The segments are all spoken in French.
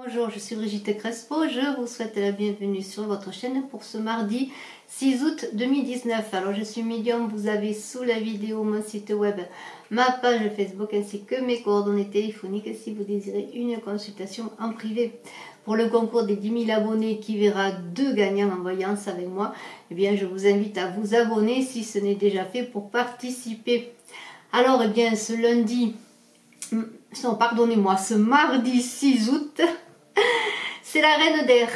Bonjour, je suis Brigitte Crespo, je vous souhaite la bienvenue sur votre chaîne pour ce mardi 6 août 2019. Alors je suis médium, vous avez sous la vidéo mon site web, ma page Facebook ainsi que mes coordonnées téléphoniques si vous désirez une consultation en privé. Pour le concours des 10 000 abonnés qui verra 2 gagnants en voyance avec moi, eh bien je vous invite à vous abonner si ce n'est déjà fait pour participer. Alors eh bien ce lundi, non pardonnez-moi, ce mardi 6 août, c'est la reine d'air.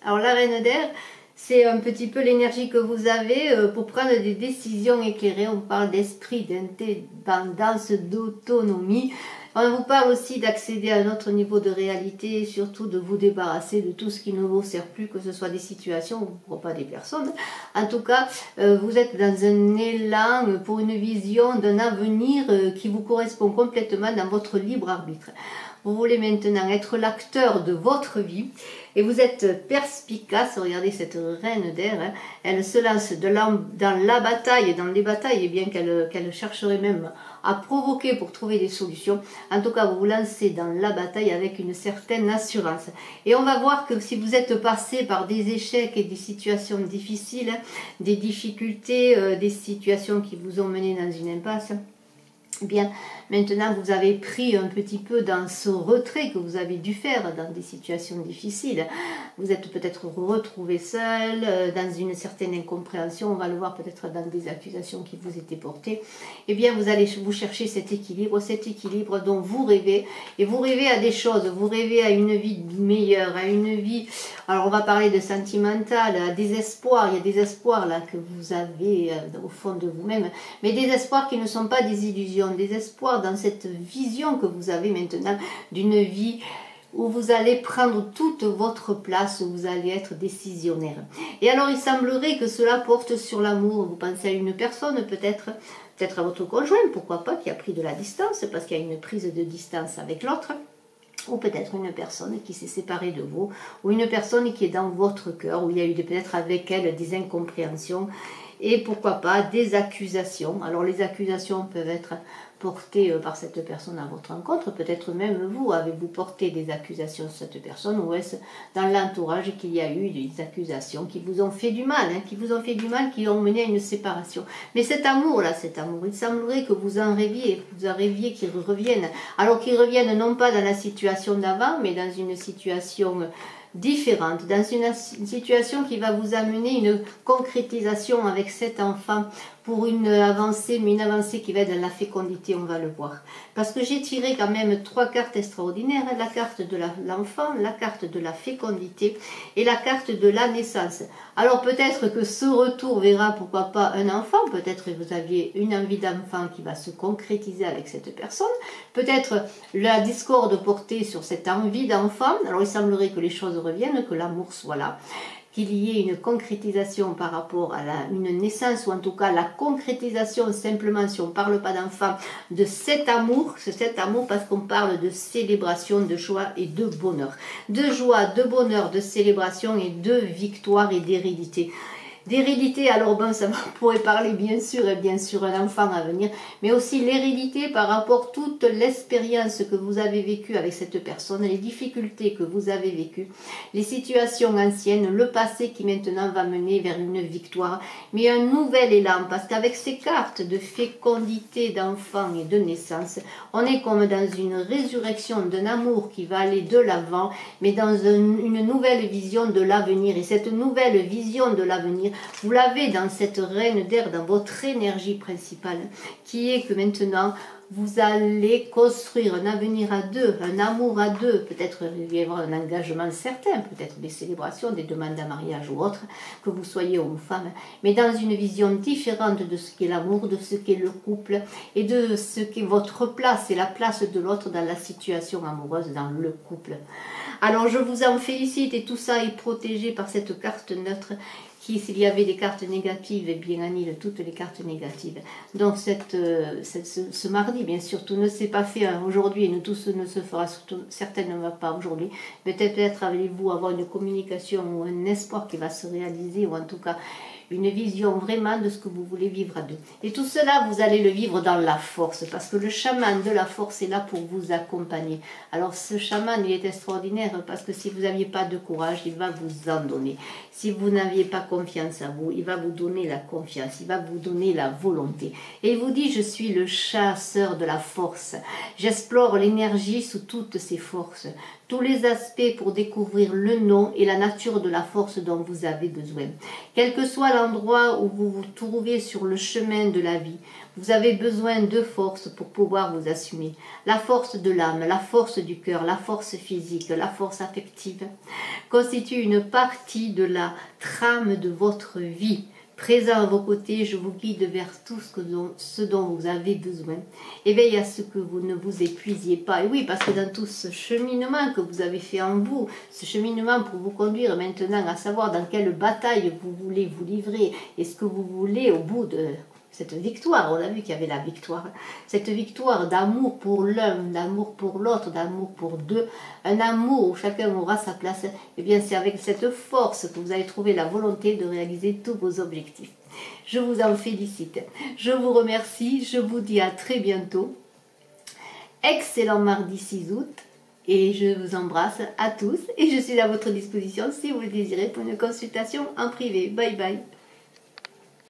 Alors la reine d'air, c'est un petit peu l'énergie que vous avez pour prendre des décisions éclairées. On parle d'esprit, d'indépendance, d'autonomie. On vous parle aussi d'accéder à un autre niveau de réalité et surtout de vous débarrasser de tout ce qui ne vous sert plus, que ce soit des situations ou pas des personnes. En tout cas, vous êtes dans un élan pour une vision d'un avenir qui vous correspond complètement dans votre libre arbitre. Vous voulez maintenant être l'acteur de votre vie et vous êtes perspicace. Regardez cette reine d'air, hein. Elle se lance dans la bataille, dans les batailles, et bien qu'elle chercherait même à provoquer pour trouver des solutions. En tout cas, vous vous lancez dans la bataille avec une certaine assurance. Et on va voir que si vous êtes passé par des échecs et des situations difficiles, des difficultés, des situations qui vous ont mené dans une impasse, bien, maintenant vous avez pris un petit peu dans ce retrait que vous avez dû faire dans des situations difficiles. Vous êtes peut-être retrouvé seul, dans une certaine incompréhension, on va le voir peut-être dans des accusations qui vous étaient portées. Eh bien, vous allez vous chercher cet équilibre dont vous rêvez. Et vous rêvez à des choses, vous rêvez à une vie meilleure, à une vie... Alors, on va parler de sentimental, à des espoirs. Il y a des espoirs là que vous avez au fond de vous-même, mais des espoirs qui ne sont pas des illusions, des espoirs dans cette vision que vous avez maintenant d'une vie où vous allez prendre toute votre place, où vous allez être décisionnaire. Et alors il semblerait que cela porte sur l'amour. Vous pensez à une personne, peut-être à votre conjoint, pourquoi pas, qui a pris de la distance, parce qu'il y a une prise de distance avec l'autre, ou peut-être une personne qui s'est séparée de vous, ou une personne qui est dans votre cœur, où il y a eu peut-être avec elle des incompréhensions, et pourquoi pas des accusations. Alors les accusations peuvent être portées par cette personne à votre encontre, peut-être même vous, avez-vous porté des accusations sur cette personne, ou est-ce dans l'entourage qu'il y a eu des accusations qui vous ont fait du mal, qui ont mené à une séparation. Mais cet amour-là, il semblerait que vous en rêviez qu'il revienne. Alors qu'il revienne non pas dans la situation d'avant, mais dans une situation différente, dans une situation qui va vous amener une concrétisation avec cet enfant pour une avancée, mais une avancée qui va être dans la fécondité, on va le voir. Parce que j'ai tiré quand même 3 cartes extraordinaires, la carte de l'enfant, la carte de la fécondité et la carte de la naissance. Alors peut-être que ce retour verra, pourquoi pas, un enfant, peut-être que vous aviez une envie d'enfant qui va se concrétiser avec cette personne, peut-être la discorde portée sur cette envie d'enfant. Alors il semblerait que les choses reviennent, que l'amour soit là, qu'il y ait une concrétisation par rapport à une naissance, ou en tout cas la concrétisation simplement, si on ne parle pas d'enfant, de cet amour, parce qu'on parle de célébration, de joie et de bonheur. De joie, de bonheur, de célébration et de victoire et d'hérédité. D'hérédité, alors bon, ça pourrait parler bien sûr un enfant à venir, mais aussi l'hérédité par rapport à toute l'expérience que vous avez vécue avec cette personne, les difficultés que vous avez vécues, les situations anciennes, le passé qui maintenant va mener vers une victoire, mais un nouvel élan, parce qu'avec ces cartes de fécondité, d'enfant et de naissance, on est comme dans une résurrection d'un amour qui va aller de l'avant, mais dans une nouvelle vision de l'avenir, et cette nouvelle vision de l'avenir, vous l'avez dans cette reine d'air, dans votre énergie principale, qui est que maintenant, vous allez construire un avenir à deux, un amour à deux, peut-être il va y avoir un engagement certain, peut-être des célébrations, des demandes en mariage ou autre, que vous soyez homme ou femme, mais dans une vision différente de ce qu'est l'amour, de ce qu'est le couple, et de ce qu'est votre place et la place de l'autre dans la situation amoureuse, dans le couple. Alors je vous en félicite, et tout ça est protégé par cette carte neutre qui, s'il y avait des cartes négatives, eh bien annule toutes les cartes négatives. Donc ce mardi, bien sûr, tout ne s'est pas fait aujourd'hui, et tout ne se fera certainement pas aujourd'hui. Peut-être allez-vous avoir une communication ou un espoir qui va se réaliser, ou en tout cas une vision vraiment de ce que vous voulez vivre à deux. Et tout cela, vous allez le vivre dans la force, parce que le chaman de la force est là pour vous accompagner. Alors ce chaman, il est extraordinaire, parce que si vous n'aviez pas de courage, il va vous en donner. Si vous n'aviez pas confiance en vous, il va vous donner la confiance, il va vous donner la volonté. Et il vous dit, je suis le chasseur de la force. J'explore l'énergie sous toutes ses forces, tous les aspects pour découvrir le nom et la nature de la force dont vous avez besoin. Quel que soit l'endroit où vous vous trouvez sur le chemin de la vie, vous avez besoin de force pour pouvoir vous assumer. La force de l'âme, la force du cœur, la force physique, la force affective constitue une partie de la trame de votre vie. Présent à vos côtés, je vous guide vers tout ce dont vous avez besoin. Et veille à ce que vous ne vous épuisiez pas. Et oui, parce que dans tout ce cheminement que vous avez fait en vous, ce cheminement pour vous conduire maintenant à savoir dans quelle bataille vous voulez vous livrer et ce que vous voulez au bout de cette victoire, on a vu qu'il y avait la victoire, cette victoire d'amour pour l'un, d'amour pour l'autre, d'amour pour deux, un amour où chacun aura sa place, et bien c'est avec cette force que vous allez trouver la volonté de réaliser tous vos objectifs. Je vous en félicite, je vous remercie, je vous dis à très bientôt, excellent mardi 6 août, et je vous embrasse à tous, et je suis à votre disposition si vous le désirez pour une consultation en privé. Bye bye.